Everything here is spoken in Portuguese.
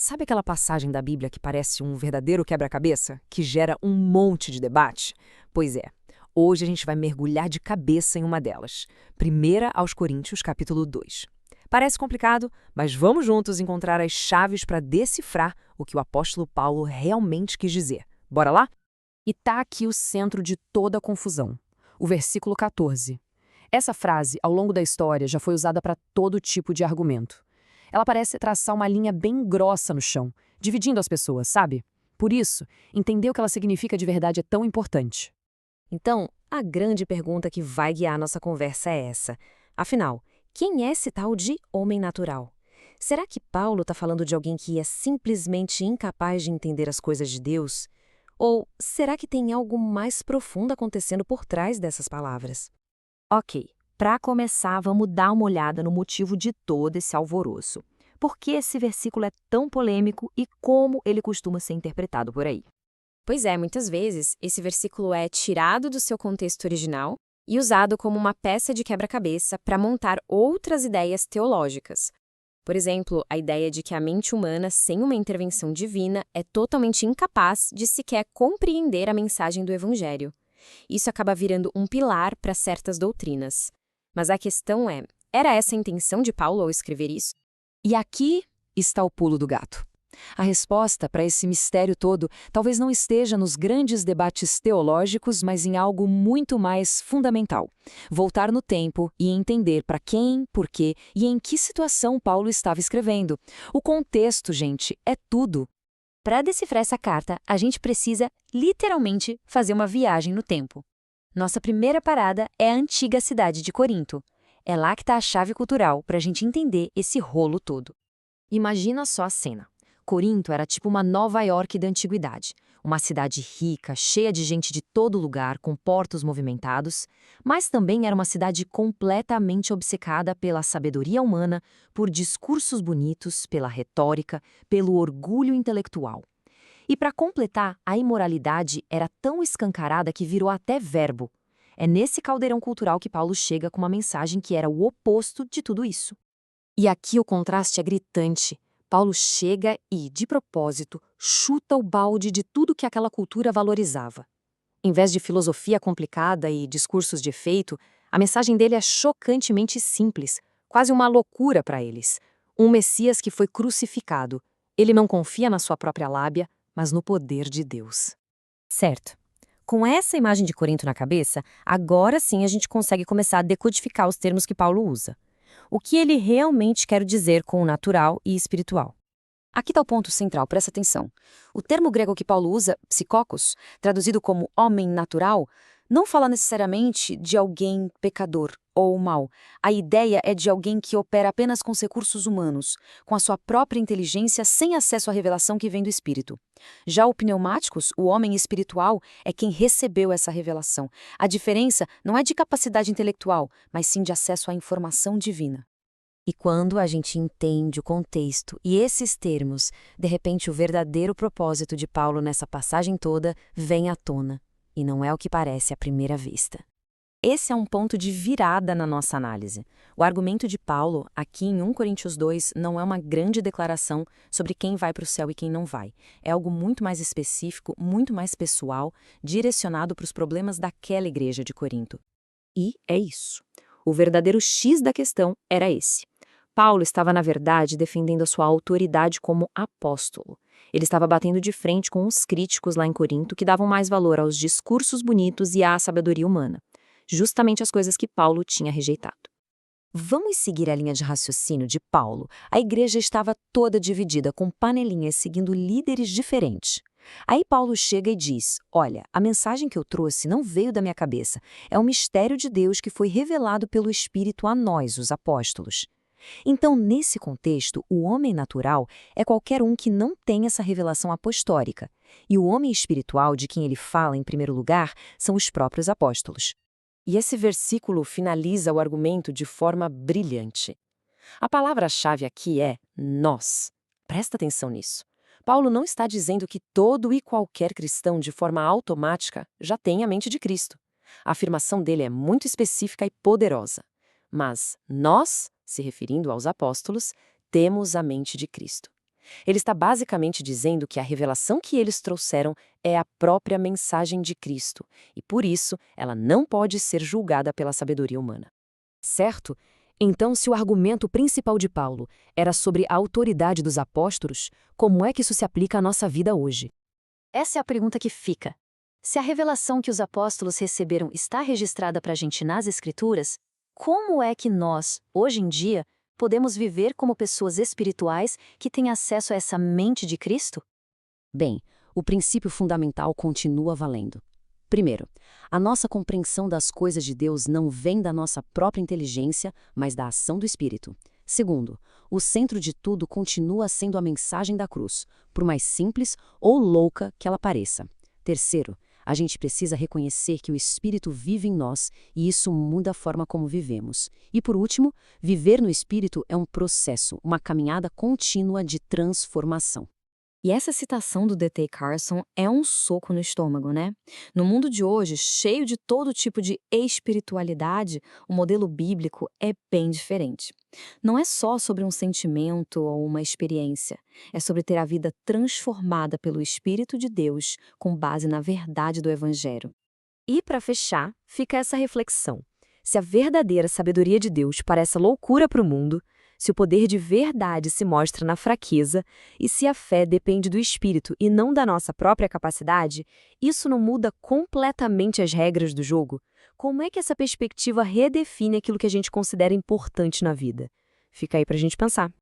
Sabe aquela passagem da Bíblia que parece um verdadeiro quebra-cabeça, que gera um monte de debate? Pois é, hoje a gente vai mergulhar de cabeça em uma delas. 1 aos Coríntios, capítulo 2. Parece complicado, mas vamos juntos encontrar as chaves para decifrar o que o apóstolo Paulo realmente quis dizer. Bora lá? E tá aqui o centro de toda a confusão. O versículo 14. Essa frase, ao longo da história, já foi usada para todo tipo de argumento. Ela parece traçar uma linha bem grossa no chão, dividindo as pessoas, sabe? Por isso, entender o que ela significa de verdade é tão importante. Então, a grande pergunta que vai guiar nossa conversa é essa. Afinal, quem é esse tal de homem natural? Será que Paulo está falando de alguém que é simplesmente incapaz de entender as coisas de Deus? Ou será que tem algo mais profundo acontecendo por trás dessas palavras? Ok, para começar, vamos dar uma olhada no motivo de todo esse alvoroço. Por que esse versículo é tão polêmico e como ele costuma ser interpretado por aí? Pois é, muitas vezes esse versículo é tirado do seu contexto original e usado como uma peça de quebra-cabeça para montar outras ideias teológicas. Por exemplo, a ideia de que a mente humana, sem uma intervenção divina, é totalmente incapaz de sequer compreender a mensagem do Evangelho. Isso acaba virando um pilar para certas doutrinas. Mas a questão é, era essa a intenção de Paulo ao escrever isso? E aqui está o pulo do gato. A resposta para esse mistério todo talvez não esteja nos grandes debates teológicos, mas em algo muito mais fundamental. Voltar no tempo e entender para quem, por quê e em que situação Paulo estava escrevendo. O contexto, gente, é tudo. Para decifrar essa carta, a gente precisa, literalmente, fazer uma viagem no tempo. Nossa primeira parada é a antiga cidade de Corinto. É lá que está a chave cultural para a gente entender esse rolo todo. Imagina só a cena. Corinto era tipo uma Nova York da antiguidade. Uma cidade rica, cheia de gente de todo lugar, com portos movimentados, mas também era uma cidade completamente obcecada pela sabedoria humana, por discursos bonitos, pela retórica, pelo orgulho intelectual. E para completar, a imoralidade era tão escancarada que virou até verbo. É nesse caldeirão cultural que Paulo chega com uma mensagem que era o oposto de tudo isso. E aqui o contraste é gritante. Paulo chega e, de propósito, chuta o balde de tudo que aquela cultura valorizava. Em vez de filosofia complicada e discursos de efeito, a mensagem dele é chocantemente simples, quase uma loucura para eles. Um Messias que foi crucificado. Ele não confia na sua própria lábia, mas no poder de Deus. Certo. Com essa imagem de Corinto na cabeça, agora sim a gente consegue começar a decodificar os termos que Paulo usa. O que ele realmente quer dizer com o natural e espiritual. Aqui está o ponto central, presta atenção. O termo grego que Paulo usa, psikokos, traduzido como homem natural, não fala necessariamente de alguém pecador ou mau. A ideia é de alguém que opera apenas com os recursos humanos, com a sua própria inteligência, sem acesso à revelação que vem do Espírito. Já o pneumáticos, o homem espiritual, é quem recebeu essa revelação. A diferença não é de capacidade intelectual, mas sim de acesso à informação divina. E quando a gente entende o contexto e esses termos, de repente o verdadeiro propósito de Paulo nessa passagem toda vem à tona. E não é o que parece à primeira vista. Esse é um ponto de virada na nossa análise. O argumento de Paulo, aqui em 1 Coríntios 2, não é uma grande declaração sobre quem vai para o céu e quem não vai. É algo muito mais específico, muito mais pessoal, direcionado para os problemas daquela igreja de Corinto. E é isso. O verdadeiro X da questão era esse. Paulo estava, na verdade, defendendo a sua autoridade como apóstolo. Ele estava batendo de frente com os críticos lá em Corinto que davam mais valor aos discursos bonitos e à sabedoria humana. Justamente as coisas que Paulo tinha rejeitado. Vamos seguir a linha de raciocínio de Paulo. A igreja estava toda dividida, com panelinhas seguindo líderes diferentes. Aí Paulo chega e diz, olha, a mensagem que eu trouxe não veio da minha cabeça. É um mistério de Deus que foi revelado pelo Espírito a nós, os apóstolos. Então, nesse contexto, o homem natural é qualquer um que não tem essa revelação apostólica. E o homem espiritual de quem ele fala em primeiro lugar são os próprios apóstolos. E esse versículo finaliza o argumento de forma brilhante. A palavra-chave aqui é nós. Presta atenção nisso. Paulo não está dizendo que todo e qualquer cristão, de forma automática, já tem a mente de Cristo. A afirmação dele é muito específica e poderosa. Mas nós, se referindo aos apóstolos, temos a mente de Cristo. Ele está basicamente dizendo que a revelação que eles trouxeram é a própria mensagem de Cristo, e por isso ela não pode ser julgada pela sabedoria humana. Certo? Então, se o argumento principal de Paulo era sobre a autoridade dos apóstolos, como é que isso se aplica à nossa vida hoje? Essa é a pergunta que fica. Se a revelação que os apóstolos receberam está registrada para a gente nas Escrituras, como é que nós, hoje em dia, podemos viver como pessoas espirituais que têm acesso a essa mente de Cristo? Bem, o princípio fundamental continua valendo. Primeiro, a nossa compreensão das coisas de Deus não vem da nossa própria inteligência, mas da ação do Espírito. Segundo, o centro de tudo continua sendo a mensagem da cruz, por mais simples ou louca que ela pareça. Terceiro, a gente precisa reconhecer que o Espírito vive em nós e isso muda a forma como vivemos. E por último, viver no Espírito é um processo, uma caminhada contínua de transformação. E essa citação do D.T. Carson é um soco no estômago, né? No mundo de hoje, cheio de todo tipo de espiritualidade, o modelo bíblico é bem diferente. Não é só sobre um sentimento ou uma experiência, é sobre ter a vida transformada pelo Espírito de Deus com base na verdade do Evangelho. E, para fechar, fica essa reflexão. Se a verdadeira sabedoria de Deus parece loucura para o mundo, se o poder de verdade se mostra na fraqueza e se a fé depende do Espírito e não da nossa própria capacidade, isso não muda completamente as regras do jogo? Como é que essa perspectiva redefine aquilo que a gente considera importante na vida? Fica aí para a gente pensar.